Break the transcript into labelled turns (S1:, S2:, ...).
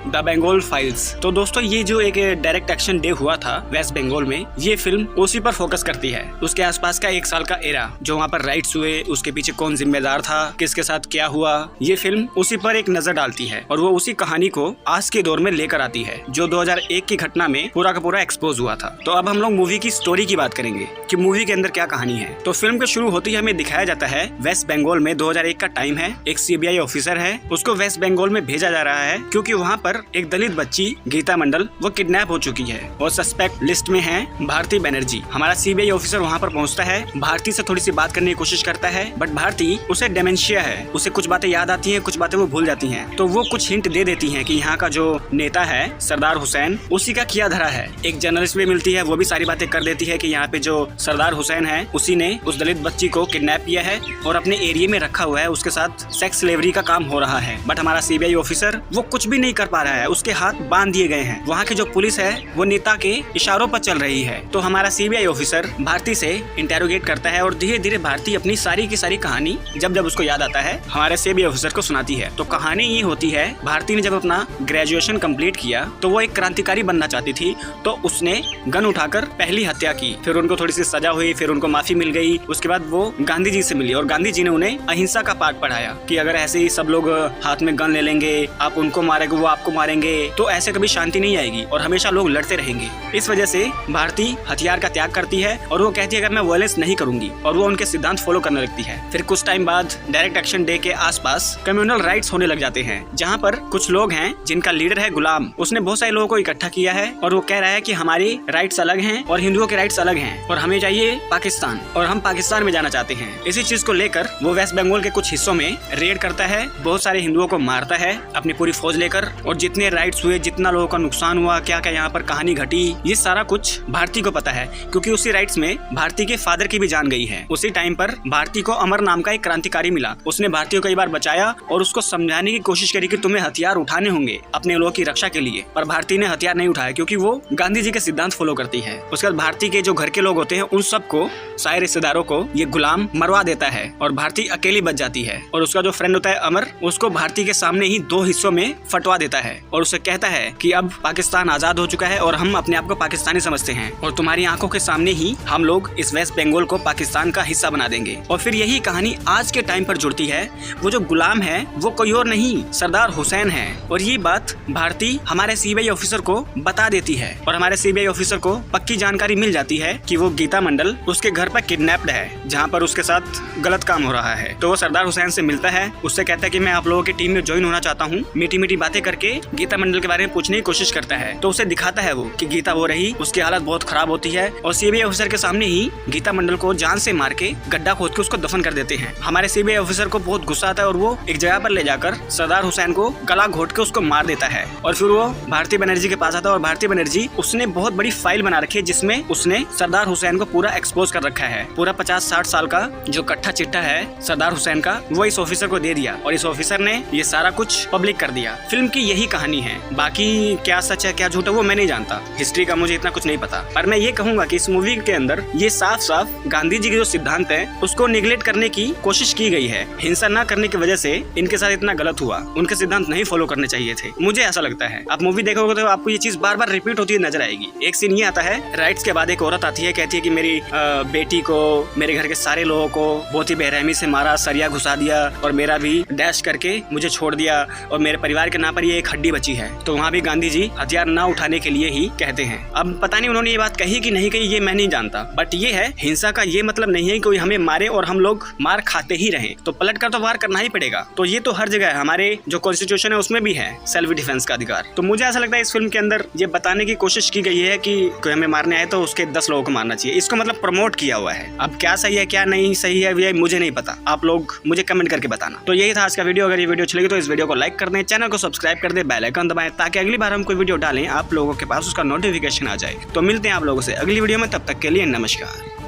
S1: The Bengal files. तो दोस्तों ये जो एक डायरेक्ट एक्शन डे हुआ था वेस्ट बंगाल में, ये फिल्म उसी पर फोकस करती है। उसके आसपास का 1 साल का एरा जो वहाँ पर राइट्स हुए, उसके पीछे कौन जिम्मेदार था, किसके साथ क्या हुआ, ये फिल्म उसी पर एक नजर डालती है और वो उसी कहानी को आज के दौर में लेकर आती है जो 2001 की घटना में पूरा का पूरा एक्सपोज हुआ था। तो अब हम लोग मूवी की स्टोरी की बात करेंगे कि मूवी के अंदर क्या कहानी है। तो फिल्म के शुरू होते ही हमें दिखाया जाता है वेस्ट बंगाल में 2001 का टाइम है। एक सीबीआई ऑफिसर है, उसको वेस्ट बंगाल में भेजा जा रहा है क्योंकि वहाँ पर एक दलित बच्ची गीता मंडल वो किडनैप हो चुकी है और सस्पेक्ट लिस्ट में है भारती बनर्जी। हमारा सीबीआई ऑफिसर वहाँ पर पहुँचता है, भारती से थोड़ी सी बात करने की कोशिश करता है, बट भारती उसे डेमेंशिया है, उसे कुछ बातें याद आती हैं, कुछ बातें वो भूल जाती हैं। तो वो कुछ हिंट दे देती हैं कि यहाँ का जो नेता है सरदार हुसैन, उसी का किया धरा है। एक जर्नलिस्ट भी मिलती है, वो भी सारी बातें कर देती है कि यहाँ पे जो सरदार हुसैन है उसी ने उस दलित बच्ची को किडनैप किया है और अपने एरिया में रखा हुआ है, उसके साथ सेक्स स्लेवरी का काम हो रहा है। बट हमारा सीबीआई ऑफिसर वो कुछ भी नहीं कर पा रहा है, उसके हाथ बांध दिए गए हैं। वहाँ की जो पुलिस है वो नेता के इशारों पर चल रही है। तो हमारा सीबीआई ऑफिसर भारती से इंटेरोगेट करता है और धीरे धीरे भारती अपनी सारी की सारी कहानी जब जब उसको याद आता है हमारे सीबीआई ऑफिसर को सुनाती है। तो कहानी ये होती है, भारती ने जब अपना ग्रेजुएशन कंप्लीट किया तो वो एक क्रांतिकारी बनना चाहती थी, तो उसने गन उठाकर पहली हत्या की। फिर उनको थोड़ी सी सजा हुई, फिर उनको माफी मिल गई। उसके बाद वो गांधी जी से मिली और गांधी जी ने उन्हें अहिंसा का पाठ पढ़ाया कि अगर ऐसे ही सब लोग हाथ में गन ले लेंगे, आप उनको मारेंगे, वो आपको मारेंगे, तो ऐसे कभी शांति नहीं आएगी और हमेशा लोग लड़ते रहेंगे। इस वजह से भारती हथियार का त्याग करती है और वो कहती है अगर मैं वायलेंस नहीं करूंगी, और वो उनके सिद्धांत फॉलो करने लगती है। फिर कुछ टाइम बाद डायरेक्ट एक्शन डे के आसपास कम्युनल राइट्स होने लग जाते हैं, जहाँ पर कुछ लोग हैं जिनका लीडर है गुलाम। उसने बहुत सारे लोगों को इकट्ठा किया है और वो कह रहा है कि हमारी राइट्स अलग हैं और हिंदुओं के राइट्स अलग हैं और हमें चाहिए पाकिस्तान और हम पाकिस्तान में जाना चाहते हैं। इसी चीज को लेकर वो वेस्ट बंगाल के कुछ हिस्सों में रेड करता है, बहुत सारे हिंदुओं को मारता है अपनी पूरी फौज लेकर, और जितने राइट्स हुए, जितना लोगों का नुकसान हुआ, क्या क्या यहाँ पर कहानी घटी, ये सारा कुछ भारती को पता है क्योंकि उसी राइट्स में भारती के फादर की भी जान गई है। उसी टाइम पर भारती को अमर नाम का एक क्रांतिकारी मिला, उसने भारती को कई बार बचाया और उसको समझाने की कोशिश करी कि तुम्हें हथियार उठाने होंगे अपने लोगों की रक्षा के लिए, पर भारती ने हथियार नहीं उठाया क्योंकि वो गांधी जी के सिद्धांत फॉलो करती है। उसके बाद भारती के जो घर के लोग होते हैं उन सबको, सारे रिश्तेदारों को ये गुलाम मरवा देता है और भारती अकेली बच जाती है। और उसका जो फ्रेंड होता है अमर, उसको भारती के सामने ही 2 हिस्सों में फटवा देता है और उसे कहता है कि अब पाकिस्तान आजाद हो चुका है और हम अपने आप को पाकिस्तानी समझते हैं और तुम्हारी आंखों के सामने ही हम लोग इस वेस्ट बंगाल को पाकिस्तान का हिस्सा बना देंगे। और फिर यही कहानी आज के टाइम पर जुड़ती है। वो जो गुलाम है वो कोई और नहीं, सरदार हुसैन है। और ये बात भारती हमारे सीबीआई ऑफिसर को बता देती है और हमारे सीबीआई ऑफिसर को पक्की जानकारी मिल जाती है कि वो गीता मंडल उसके घर पर किडनैप्ड है, जहाँ पर उसके साथ गलत काम हो रहा है। तो वो सरदार हुसैन से मिलता है, उससे कहता है कि मैं आप लोगों की टीम में ज्वाइन होना चाहता हूँ। मीठी मीठी बातें करके गीता मंडल के बारे में पूछने की कोशिश करता है। तो उसे दिखाता है वो कि गीता वो रही, उसकी हालत बहुत खराब होती है और सीबीआई ऑफिसर के सामने ही गीता मंडल को जान से मार के गड्ढा खोद के उसको दफन कर देते हैं। हमारे सीबीआई ऑफिसर को बहुत गुस्सा आता है और वो एक जगह पर ले जाकर सरदार हुसैन को गला घोट के उसको मार देता है। और फिर वो भारती बनर्जी के पास आता है और भारती बनर्जी उसने बहुत बड़ी फाइल बना रखी है जिसमें उसने सरदार हुसैन को पूरा एक्सपोज कर रखा है। पूरा 50-60 साल का जो कट्ठा चिट्ठा है सरदार हुसैन का, वो इस ऑफिसर को दे दिया और इस ऑफिसर ने ये सारा कुछ पब्लिक कर दिया। फिल्म की यही कहानी है, बाकी क्या सच है क्या झूठ है वो मैं नहीं जानता, हिस्ट्री का मुझे इतना कुछ नहीं पता। पर मैं ये कहूंगा कि इस मूवी के अंदर ये साफ साफ गांधी जी के जो सिद्धांत है उसको निगलेक्ट करने की कोशिश की गई है। हिंसा न करने की वजह से इनके साथ इतना गलत हुआ, उनके सिद्धांत नहीं फॉलो करने चाहिए थे, मुझे ऐसा लगता है। आप मूवी देखोगे तो आपको ये चीज बार बार रिपीट होती नजर आएगी। एक सीन ये आता है, राइट्स के बाद एक औरत आती है, कहती है कि मेरी बेटी को, मेरे घर के सारे लोगों को बहुत ही बेरहमी से मारा, सरिया घुसा दिया और मेरा भी डैश करके मुझे छोड़ दिया और मेरे परिवार के नाम पर ये एक हड्डी बची है। तो वहाँ भी गांधी जी हथियार न उठाने के लिए ही कहते हैं। अब पता नहीं उन्होंने ये बात कही कि नहीं कही, ये मैं नहीं जानता, बट ये है हिंसा का ये मतलब नहीं है कोई हमें मारे और हम लोग मार खाते ही रहें, तो पलट कर तो वार करना ही पड़ेगा। तो ये तो हर जगह है, हमारे जो कॉन्स्टिट्यूशन है उसमें भी है सेल्फ डिफेंस का अधिकार। तो मुझे ऐसा लगता है इस फिल्म के अंदर ये बताने की कोशिश की गई है कि कोई हमें मारने आए तो उसके 10 लोगों को मारना चाहिए, इसको मतलब प्रमोट किया हुआ है। अब क्या सही है क्या नहीं सही है ये मुझे नहीं पता, आप लोग मुझे कमेंट करके बताना। तो यही था आज का वीडियो। अगर ये वीडियो अच्छी लगी तो इस वीडियो को लाइक कर दें, चैनल को सब्सक्राइब कर दें, बेल आइकन दबाएं ताकि अगली बार हम कोई वीडियो डालें आप लोगों के पास उसका नोटिफिकेशन आ जाए। तो मिलते हैं आप लोगों से अगली वीडियो में, तब तक के लिए नमस्कार।